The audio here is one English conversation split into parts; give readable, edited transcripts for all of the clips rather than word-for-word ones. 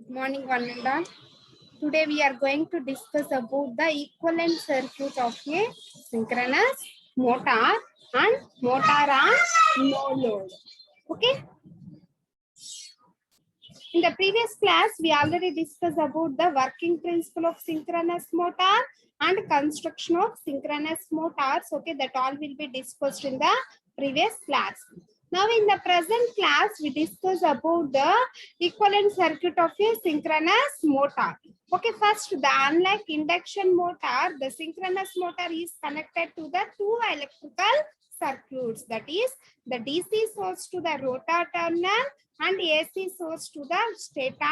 Good morning, one and all. Today we are going to discuss about the equivalent circuit of a synchronous motor and motor on no load. Okay. In the previous class, we already discussed about the working principle of synchronous motor and construction of synchronous motors. Okay, that all will be discussed in the previous class. Now, in the present class, we discuss about the equivalent circuit of a synchronous motor. Okay, first, the unlike induction motor, the synchronous motor is connected to the two electrical circuits. That is, the DC source to the rotor terminal and AC source to the stator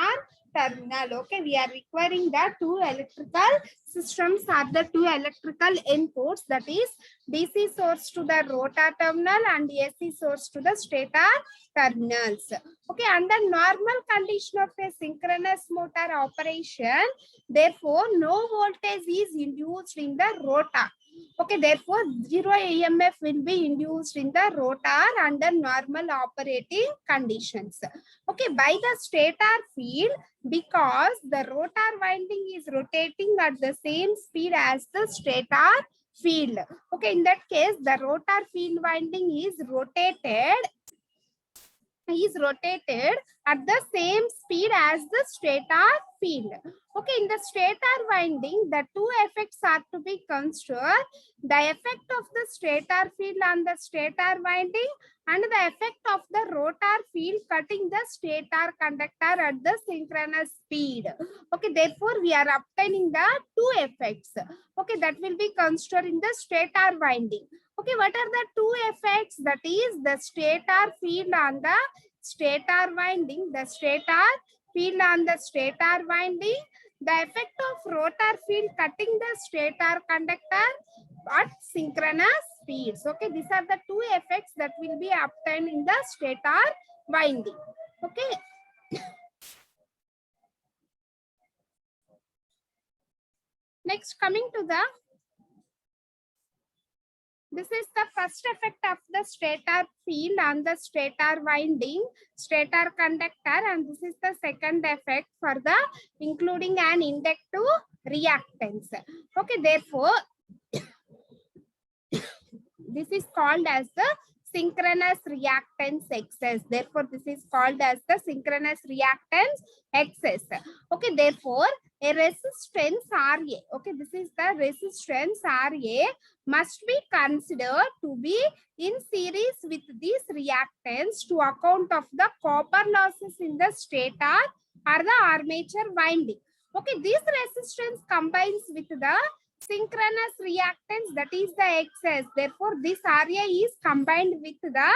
terminal. Okay, we are requiring the two electrical systems are the two electrical inputs, that is DC source to the rotor terminal and AC source to the stator terminals. Okay, under normal condition of a synchronous motor operation, therefore no voltage is induced in the rotor. Okay, therefore zero EMF will be induced in the rotor under normal operating conditions. Okay, by the stator field, because the rotor winding is rotating at the same speed as the stator field. Okay, in that case, the rotor field winding is rotated at the same speed as the stator field. Okay, in the stator winding, the two effects are to be considered: the effect of the stator field on the stator winding and the effect of the rotor field cutting the stator conductor at the synchronous speed. Okay, therefore we are obtaining the two effects. Okay, that will be considered in the stator winding. Okay, what are the two effects? That is the stator field on the stator winding, the stator field on the stator winding, the effect of rotor field cutting the stator conductor at synchronous speeds. Okay, these are the two effects that will be obtained in the stator winding. Okay. Next, coming to the this is the first effect of the stator field on the stator winding, stator conductor, and this is the second effect for the including an inductive reactance. Okay, therefore, this is called as the synchronous reactance excess. Therefore, this is called as the synchronous reactance excess. Okay, therefore, a resistance RA, okay, this is the resistance RA must be considered to be in series with this reactance to account of the copper losses in the stator or the armature winding. Okay, this resistance combines with the synchronous reactance, that is the excess. Therefore, this RA is combined with the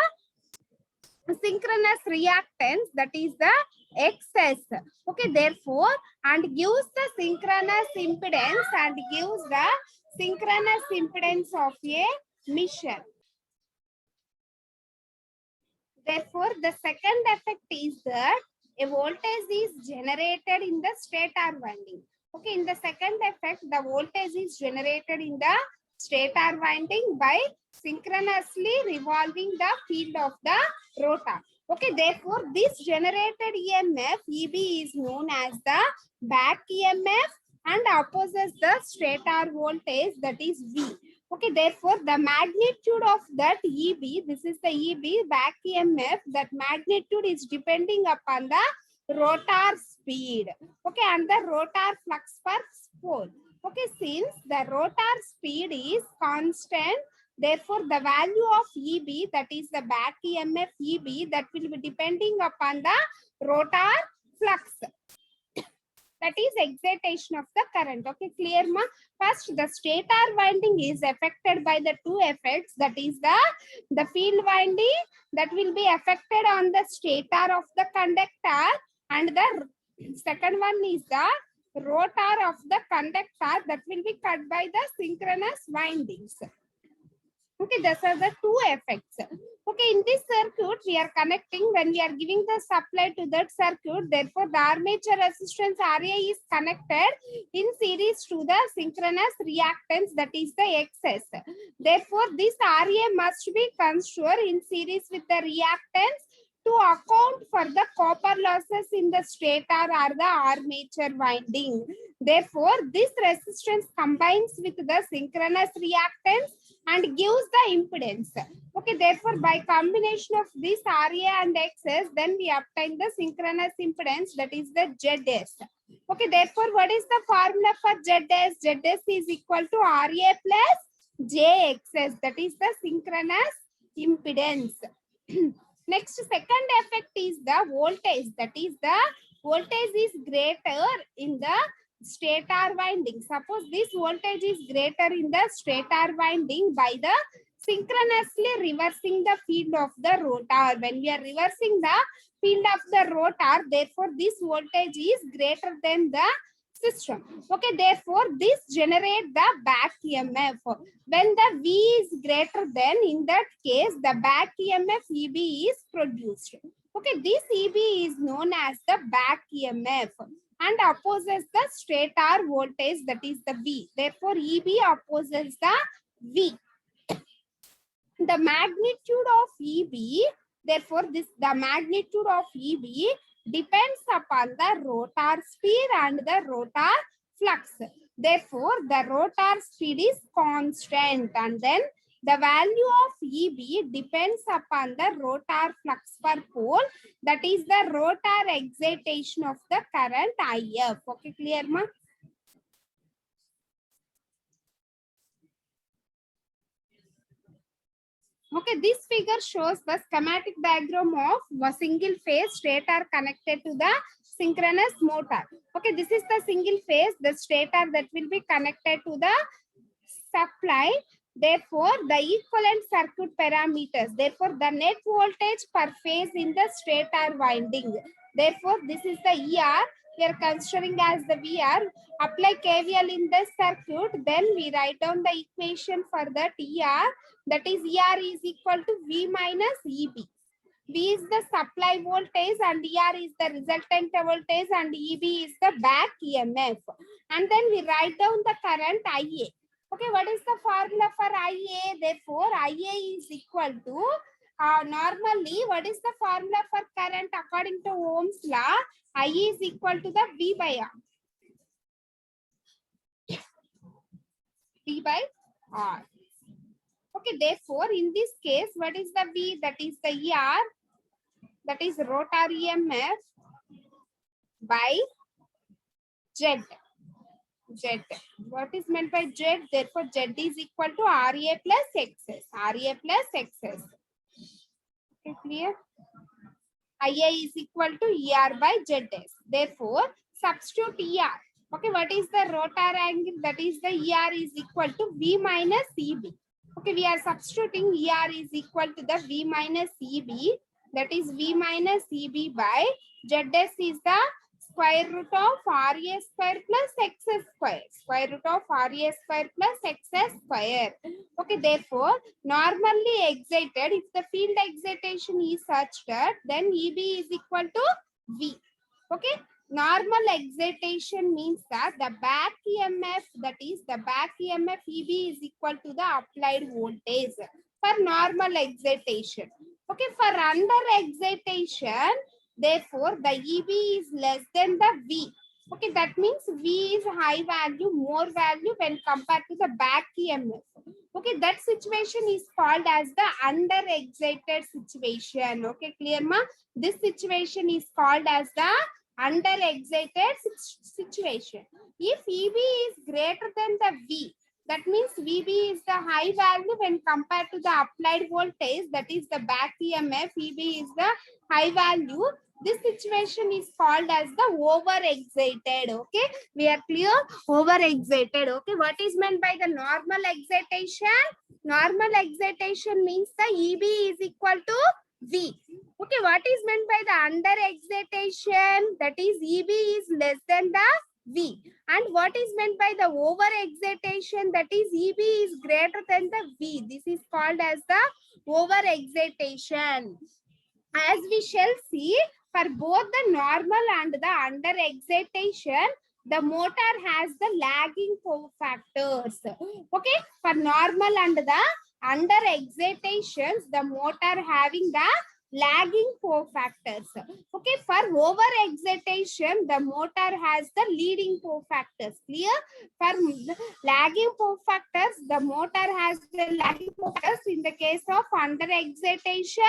synchronous reactance, that is the excess. Okay, therefore, and gives the synchronous impedance of a measure. Therefore, the second effect is that a voltage is generated in the stator winding. Okay, in the second effect, the voltage is generated in the stator winding by synchronously revolving the field of the rotor. Okay, therefore, this generated EMF, EB, is known as the back EMF and opposes the stator voltage, that is V. Okay, therefore, the magnitude of that EB, this is the EB, back EMF, that magnitude is depending upon the rotor speed. Okay, and the rotor flux per pole. Okay, since the rotor speed is constant, therefore the value of EB, that is the back EMF EB, that will be depending upon the rotor flux. That is excitation of the current. Okay, clear ma? First, the stator winding is affected by the two effects, that is the field winding that will be affected on the stator of the conductor, and the second one is the rotor of the conductor that will be cut by the synchronous windings. Okay, these are the two effects. Okay, in this circuit, we are connecting, when we are giving the supply to that circuit, therefore the armature resistance RA is connected in series to the synchronous reactance, that is the excess. Therefore, this RA must be considered in series with the reactance to account for the copper losses in the stator or the armature winding. Therefore, this resistance combines with the synchronous reactance and gives the impedance. Okay, therefore, by combination of this RA and XS, then we obtain the synchronous impedance, that is the ZS. Okay, therefore, what is the formula for ZS? ZS is equal to RA plus JXS, that is the synchronous impedance. Next, second effect is the voltage, that is the voltage is greater in the stator winding. Suppose this voltage is greater in the stator winding by the synchronously reversing the field of the rotor. When we are reversing the field of the rotor, therefore this voltage is greater than the system. Okay, therefore this generates the back EMF. When the V is greater than, in that case, the back EMF EB is produced. Okay, this EB is known as the back EMF and opposes the stator voltage, that is the V. Therefore, EB opposes the V. The magnitude of EB, therefore, the magnitude of EB depends upon the rotor speed and the rotor flux. Therefore, the rotor speed is constant, and then the value of EB depends upon the rotor flux per pole, that is the rotor excitation of the current IF. Okay, clear, ma? Okay, this figure shows the schematic diagram of a single phase stator connected to the synchronous motor. Okay, this is the single phase, the stator that will be connected to the supply. Therefore, the equivalent circuit parameters. Therefore, the net voltage per phase in the stator winding. Therefore, this is the ER. We are considering as the VR. Apply KVL in the circuit. Then we write down the equation for the ER. That is ER is equal to V minus EB. V is the supply voltage and ER is the resultant voltage and EB is the back EMF. And then we write down the current IA. Okay, what is the formula for IA? Therefore, IA is equal to, normally, what is the formula for current according to Ohm's law? IA is equal to the V by R. V by R. Okay, therefore, in this case, what is the V? That is the ER, that is rotor EMF by Z. Z. What is meant by Z? Therefore, Z is equal to RA plus XS. RA plus XS. Okay, clear? IA is equal to ER by ZS. Therefore, substitute ER. Okay, what is the rotor angle? That is the ER is equal to V minus EB. Okay, we are substituting ER is equal to the V minus EB. That is V minus EB by ZS is the square root of RA square plus XS square. Square root of RA square plus XS square. Okay, therefore, normally excited, if the field excitation is such that, then EB is equal to V. Okay, normal excitation means that the back EMF, that is the back EMF EB is equal to the applied voltage for normal excitation. Okay, for under excitation, therefore, the EB is less than the V. Okay, that means V is high value, more value when compared to the back EMF. Okay, that situation is called as the under excited situation. Okay, clear, ma? This situation is called as the under excited situation. If EB is greater than the V, that means VB is the high value when compared to the applied voltage, that is the back EMF. EB is the high value. This situation is called as the over-excited. Okay, we are clear? Over-excited. Okay, what is meant by the normal excitation? Normal excitation means the EB is equal to V. Okay, what is meant by the under-excitation? That is EB is less than the V. And what is meant by the over-excitation? That is EB is greater than the V. This is called as the over-excitation. As we shall see, for both the normal and the under excitation, the motor has the lagging factors. Okay, for normal and the under excitations, the motor having the lagging cofactors. Okay, for over excitation, the motor has the leading cofactors. Clear? For lagging cofactors, the motor has the lagging cofactors. In the case of under excitation,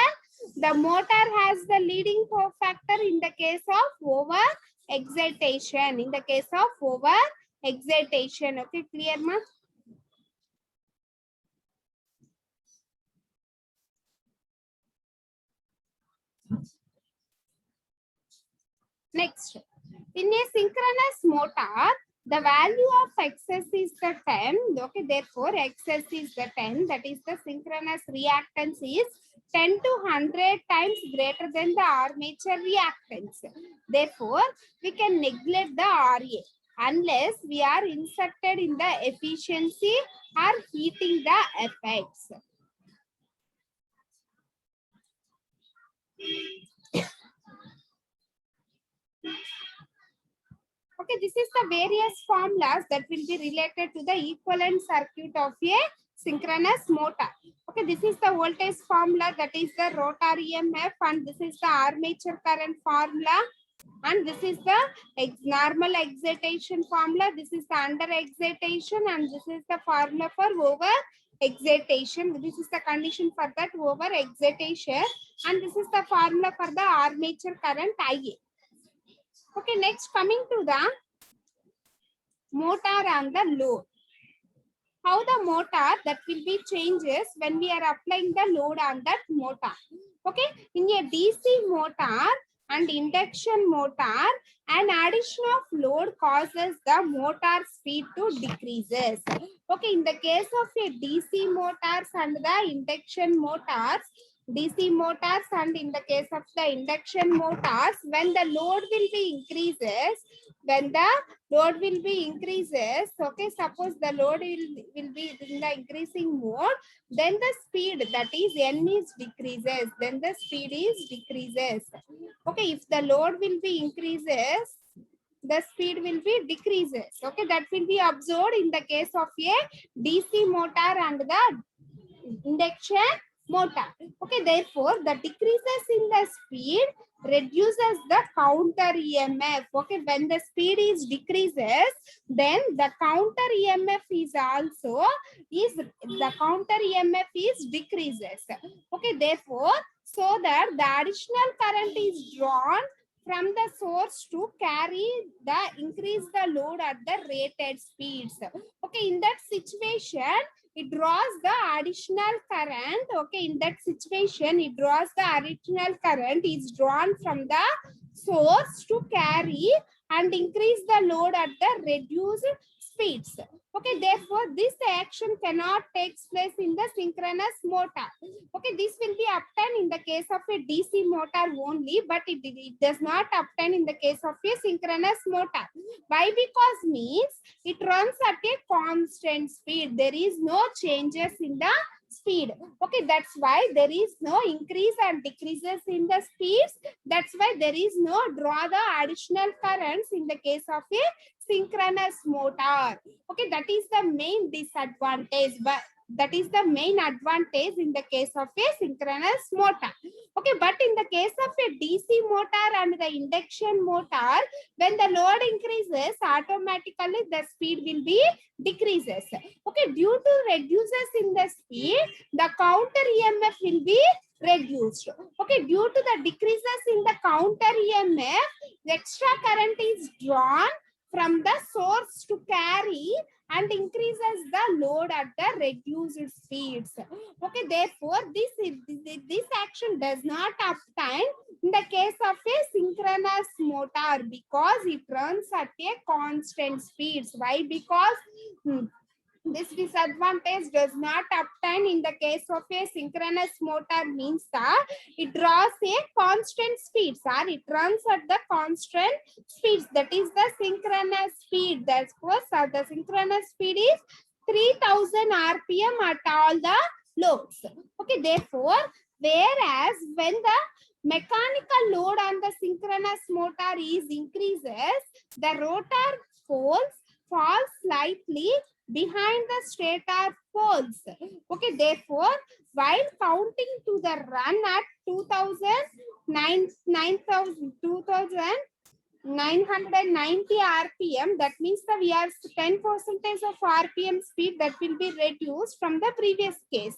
the motor has the leading cofactor. In the case of over excitation, in the case of over excitation. Okay, clear, ma? Next, in a synchronous motor, the value of XS is the 10. Okay, therefore, XS is the 10. That is the synchronous reactance is 10 to 100 times greater than the armature reactance. Therefore, we can neglect the RA unless we are inserted in the efficiency or heating the effects. Okay, this is the various formulas that will be related to the equivalent circuit of a synchronous motor. Okay, this is the voltage formula, that is the rotor EMF, and this is the armature current formula, and this is the normal excitation formula, this is the under excitation, and this is the formula for over excitation. This is the condition for that over excitation, and this is the formula for the armature current IA. Okay, next coming to the motor and the load. How the motor that will be changes when we are applying the load on that motor. Okay, in a DC motor and induction motor, an addition of load causes the motor speed to decreases. Okay, in the case of a DC motors and the induction motors, DC motors and in the case of the induction motors, when the load will be increases, when the load will be increases, okay, suppose the load will be in the increasing mode, then the speed, that is N is decreases, then the speed is decreases. Okay, if the load will be increases, the speed will be decreases. Okay, that will be observed in the case of a DC motor and the induction motor. Okay, therefore the decreases in the speed reduces the counter EMF. Okay, when the speed is decreases, then the counter EMF is also the counter EMF is decreases. Okay, therefore, so that the additional current is drawn from the source to carry the increase the load at the rated speeds. Okay, in that situation, it draws the additional current. Okay, in that situation, it draws the additional current is drawn from the source to carry and increase the load at the reduced speeds. Okay, therefore, this action cannot take place in the synchronous motor. Okay, this will be obtained in the case of a DC motor only, but it does not obtain in the case of a synchronous motor. Why? Because means it runs at a constant speed. There is no changes in the speed. Okay, that's why there is no increase and decreases in the speeds. That's why there is no draw the additional currents in the case of a synchronous motor. Okay, that is the main disadvantage, but that is the main advantage in the case of a synchronous motor. Okay, but in the case of a DC motor and the induction motor, when the load increases, automatically the speed will be decreases. Okay, due to reduces in the speed, the counter EMF will be reduced. Okay, due to the decreases in the counter EMF, the extra current is drawn from the source to carry and increases the load at the reduced speeds. Okay, therefore, this action does not obtain in the case of a synchronous motor because it runs at a constant speeds. Why? Because this disadvantage does not obtain in the case of a synchronous motor means that it draws a constant speeds or it runs at the constant speeds. That is the synchronous speed. That's course the synchronous speed is 3000 RPM at all the loads. Okay, therefore, whereas when the mechanical load on the synchronous motor is increases, the rotor falls slightly behind the stator poles. Okay, therefore, while counting to the run at 990 RPM, that means that we are 10% of RPM speed that will be reduced from the previous case.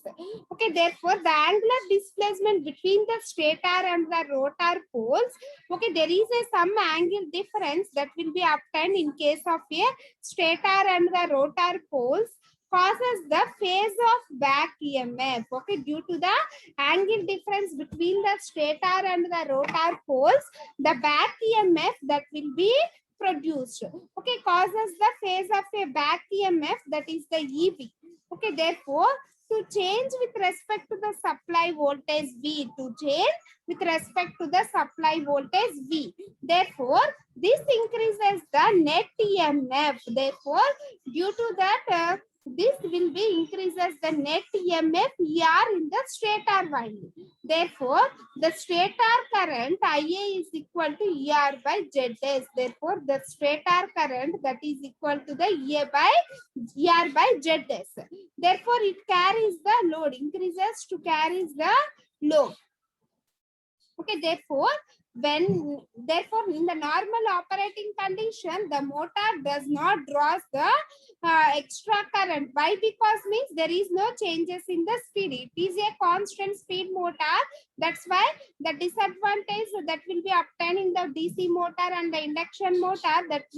Okay, therefore, the angular displacement between the stator and the rotor poles, okay, there is some angle difference that will be obtained in case of a stator and the rotor poles causes the phase of back EMF. Okay, due to the angle difference between the stator and the rotor poles, the back EMF that will be produced, okay, causes the phase of a back EMF, that is the EB. Okay, therefore, to change with respect to the supply voltage V, to change with respect to the supply voltage V. Therefore, this increases the net EMF. Therefore, due to that, this will be increases the net EMF ER in the stator winding. Therefore, the stator current IA is equal to ER by ZS. Therefore, the stator current that is equal to the ER by ZS. Therefore, it carries the load, increases to carries the load. Okay, therefore, in the normal operating condition, the motor does not draw the extra current. Why? Because means there is no changes in the speed. It is a constant speed motor. That's why the disadvantage that will be obtained in the DC motor and the induction motor that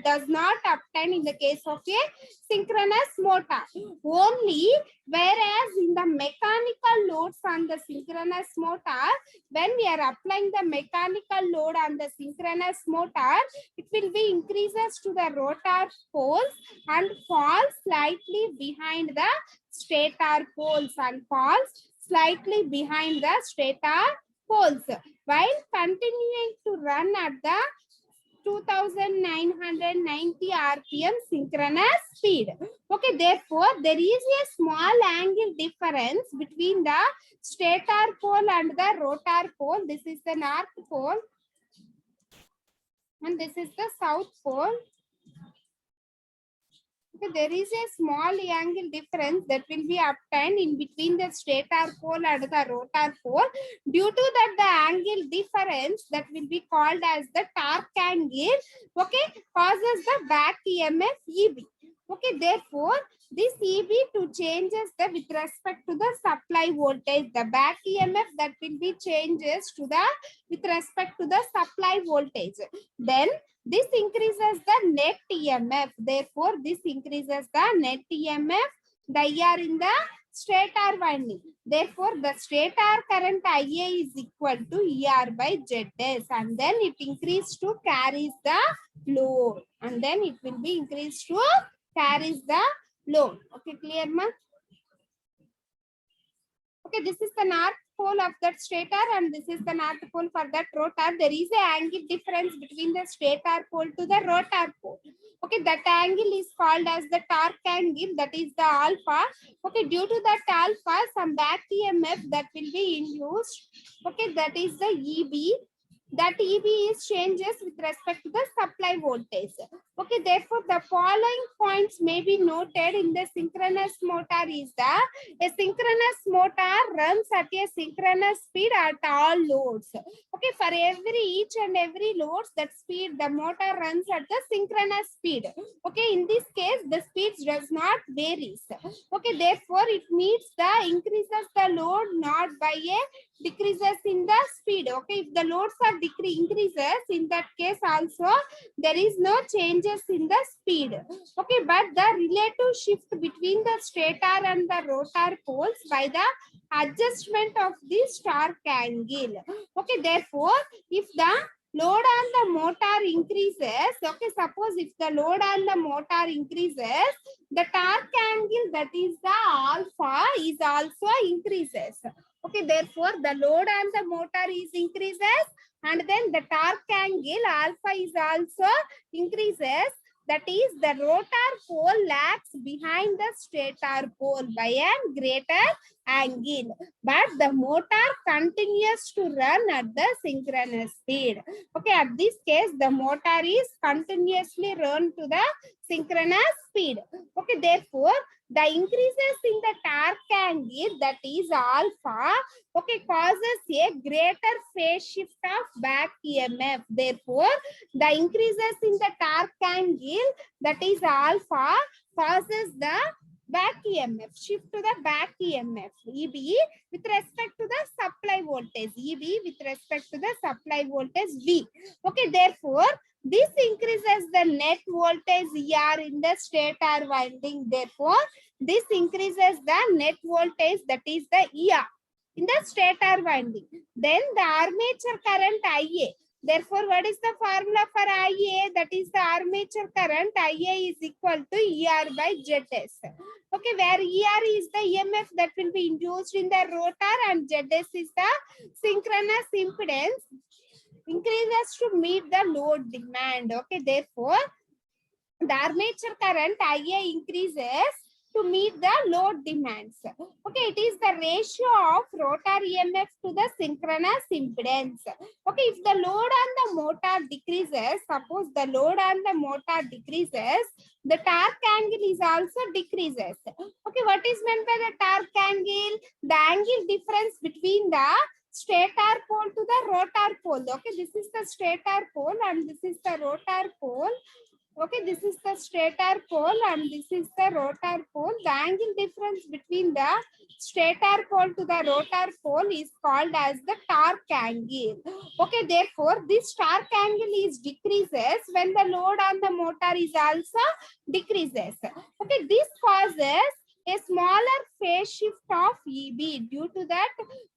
does not obtain in the case of a synchronous motor. Only whereas in the mechanical loads on the synchronous motor, when we are applying the mechanical load on the synchronous motor, it will be increases to the rotor poles and falls slightly behind the stator poles and falls slightly behind the stator poles while continuing to run at the 2990 RPM synchronous speed. Okay, therefore, there is a small angle difference between the stator pole and the rotor pole. This is the north pole and this is the south pole. Okay, there is a small angle difference that will be obtained in between the stator pole and the rotor pole. Due to that, the angle difference that will be called as the torque angle, okay, causes the back EMF EB. Okay, therefore, this EB to changes the with respect to the supply voltage. The back EMF that will be changes to the with respect to the supply voltage. Then this increases the net EMF. Therefore, this increases the net EMF, the ER in the stator winding. Therefore, the stator current IA is equal to ER by ZS, and then it increases to carries the load, and then it will be increased to carries the load. Okay, clear, ma? Okay, this is the north pole of that stator and this is the north pole for that rotor. There is an angle difference between the stator pole to the rotor pole. Okay, that angle is called as the torque angle, that is the alpha. Okay, due to that alpha, some back EMF that will be induced. Okay, that is the EB. That EB is changes with respect to the supply voltage. Okay, therefore, the following points may be noted in the synchronous motor is that a synchronous motor runs at a synchronous speed at all loads. Okay, for each and every loads, that speed, the motor runs at the synchronous speed. Okay, in this case, the speed does not varies. Okay, therefore, it meets the increases the load not by a decreases in the speed. Okay, if the loads are increases, in that case also there is no changes in the speed. Okay, but the relative shift between the stator and the rotor poles by the adjustment of this torque angle. Okay, therefore, if the load on the motor increases, okay, suppose if the load on the motor increases, the torque angle, that is the alpha, is also increases. Okay, therefore, the load on the motor is increases and then the torque angle alpha is also increases. That is, the rotor pole lags behind the stator pole by a greater angle, but the motor continues to run at the synchronous speed. Okay, at this case, the motor is continuously run to the synchronous speed. Okay, therefore, the increases in the torque angle, that is alpha, okay, causes a greater phase shift of back EMF. Therefore, the increases in the torque angle, that is alpha, causes the back EMF, shift to the back EMF, EB, with respect to the supply voltage, EB with respect to the supply voltage V. Okay, therefore, this increases the net voltage ER in the stator winding. Therefore, this increases the net voltage, that is the ER in the stator winding. Then the armature current IA. Therefore, what is the formula for IA? That is the armature current. IA is equal to ER by ZS. Okay, where ER is the EMF that will be induced in the rotor and ZS is the synchronous impedance increases to meet the load demand. Okay, therefore, the armature current IA increases to meet the load demands. Okay, it is the ratio of rotor EMF to the synchronous impedance. Okay, if the load on the motor decreases, suppose the load on the motor decreases, the torque angle is also decreases. Okay, what is meant by the torque angle? The angle difference between the stator pole to the rotor pole. Okay, this is the stator pole and this is the rotor pole. Okay, this is the stator pole and this is the rotor pole. The angle difference between the stator pole to the rotor pole is called as the torque angle. Okay, therefore, this torque angle is decreases when the load on the motor is also decreases. Okay, this causes a smaller phase shift of EB. Due to that,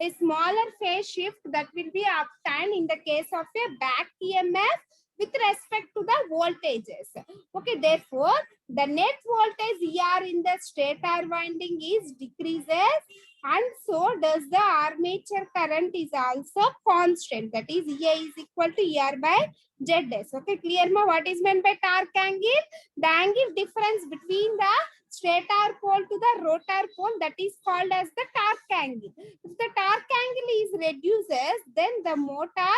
a smaller phase shift that will be obtained in the case of a back EMF with respect to the voltages. Okay, therefore, the net voltage ER in the stator winding is decreases and so does the armature current is also constant. That is, EA is equal to ER by ZS. Okay, clear ma? What is meant by torque angle? The angle difference between the stator pole to the rotor pole, that is called as the torque angle. If the torque angle is reduces, then the motor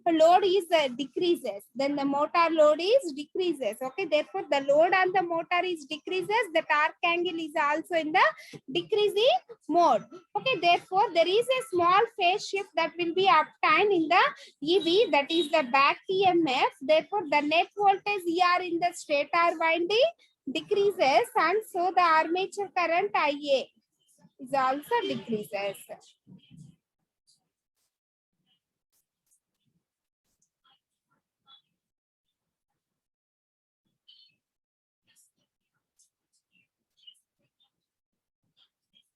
load is decreases. Then the motor load is decreases. Okay, therefore the load on the motor is decreases. The torque angle is also in the decreasing mode. Okay, therefore there is a small phase shift that will be obtained in the EB, that is the back EMF. Therefore the net voltage ER in the stator winding decreases and so the armature current IA is also decreases.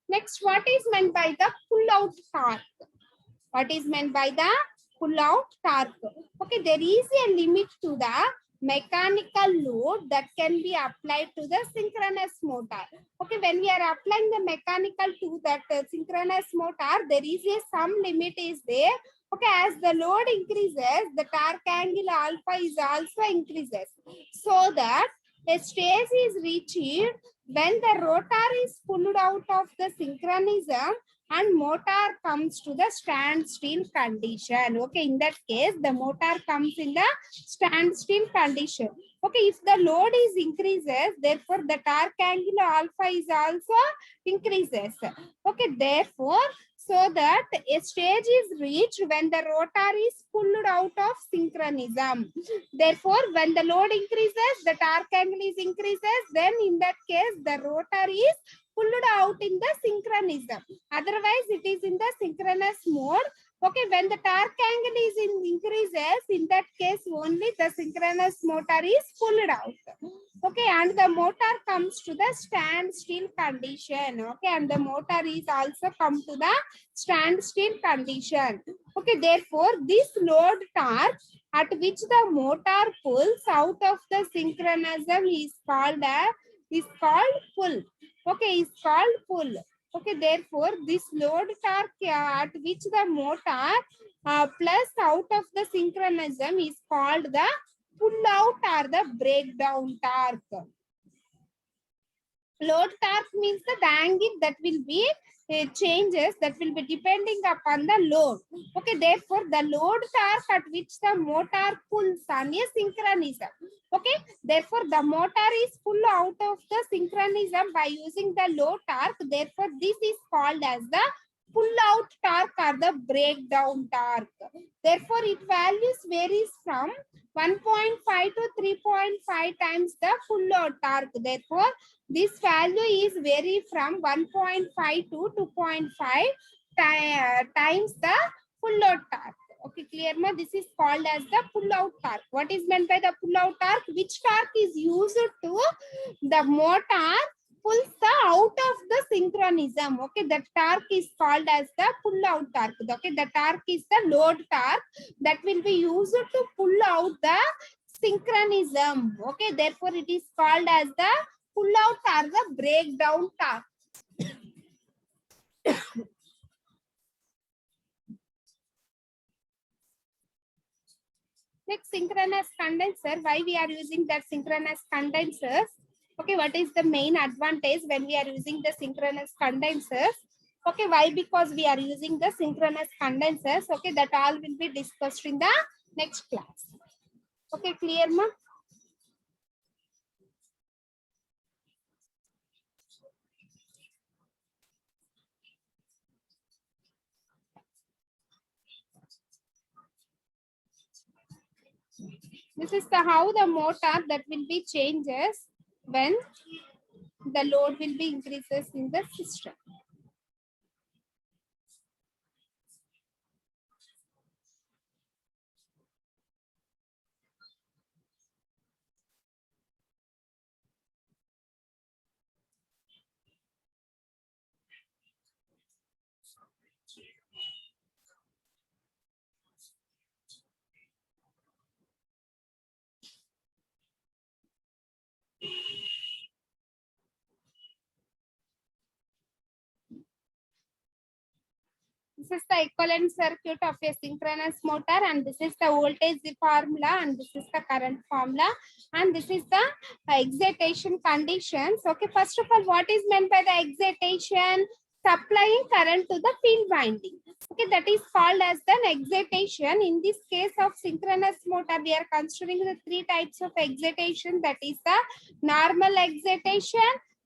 Next, what is meant by the pull-out torque? What is meant by the pull-out torque? Okay, there is a limit to the mechanical load that can be applied to the synchronous motor. Okay, when we are applying the mechanical to that synchronous motor, there is a some limit is there. Okay, as the load increases, the torque angle alpha is also increases, so that a stage is reached when the rotor is pulled out of the synchronism and motor comes to the standstill condition. Okay, in that case, the motor comes in the standstill condition. Okay, if the load is increases, therefore the torque angle alpha is also increases. Okay, therefore, so that a stage is reached when the rotor is pulled out of synchronism. Therefore, when the load increases, the torque angle is increases, then in that case, the rotor is pulled out in the synchronism. Otherwise, it is in the synchronous mode. Okay, when the torque angle is increases, in that case only the synchronous motor is pulled out. Okay, and the motor comes to the standstill condition. Okay, and the motor is also come to the standstill condition. Okay, therefore, this load torque at which the motor pulls out of the synchronism is called pull. Okay, is called pull. Okay, therefore, this load torque at which the motor plus out of the synchronism is called the pull out or the breakdown torque. Load torque means the angle that will be changes, that will be depending upon the load. Okay, therefore the load torque at which the motor pulls on a synchronism. Okay, therefore the motor is pulled out of the synchronism by using the load torque. Therefore this is called as the pull out torque or the breakdown torque. Therefore it values varies from 1.5 to 3.5 times the full load torque. Therefore this value is vary from 1.5 to 2.5 times the full load torque. Okay, clear ma? This is called as the pull out torque. What is meant by the pull out torque? Which torque is used to the motor pulls the out of the synchronism. Okay, the torque is called as the pull out torque. Okay, the torque is the load torque that will be used to pull out the synchronism. Okay, therefore it is called as the pull out or the breakdown torque. Next, synchronous condenser. Why we are using that synchronous condensers? Okay, what is the main advantage when we are using the synchronous condensers? Okay, why? Because we are using the synchronous condensers. Okay, that all will be discussed in the next class. Okay, clear ma? This is the how the motor that will be changes when the load will be increases in the system. This is the equivalent circuit of a synchronous motor, and this is the voltage formula, and this is the current formula, and this is the excitation conditions. Okay, first of all, what is meant by the excitation? Supplying current to the field winding. Okay, that is called as the excitation. In this case of synchronous motor, we are considering the three types of excitation. That is the normal excitation,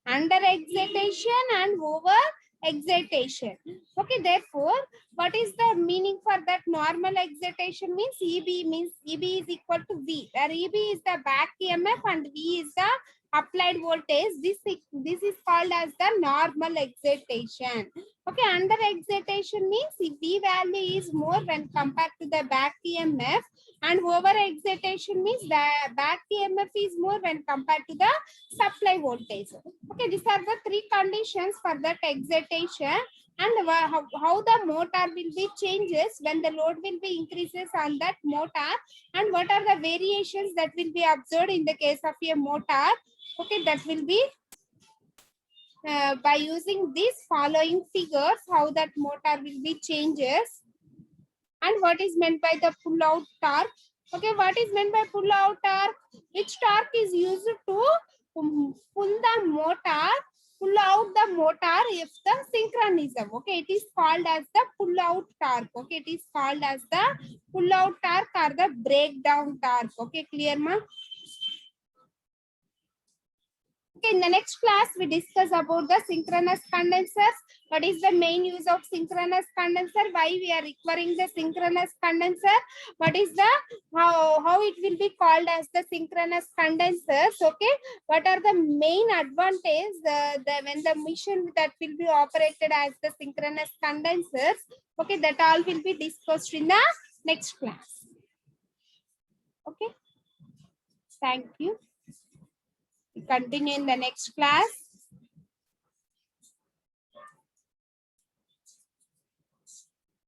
under excitation, and over excitation. Okay, therefore what is the meaning for that normal excitation? Means EB is equal to V, where EB is the back EMF and V is the applied voltage. This is called as the normal excitation. Okay, under excitation means if V value is more when compared to the back EMF, and over excitation means the back EMF is more when compared to the supply voltage. Okay, these are the three conditions for that excitation, and how the motor will be changes when the load will be increases on that motor, and what are the variations that will be observed in the case of a motor. Okay, that will be by using these following figures, how that motor will be changes, and what is meant by the pull out torque. Okay, what is meant by pull out torque? Which torque is used to pull out the motor if the synchronism. Okay, it is called as the pull out torque. Okay, it is called as the pull out torque or the breakdown torque. Okay, clear ma? Okay, in the next class, we discuss about the synchronous condensers. What is the main use of synchronous condenser? Why we are requiring the synchronous condenser? What is the how it will be called as the synchronous condensers? Okay, what are the main advantages when the machine that will be operated as the synchronous condensers? Okay, that all will be discussed in the next class. Okay, thank you. We continue in the next class.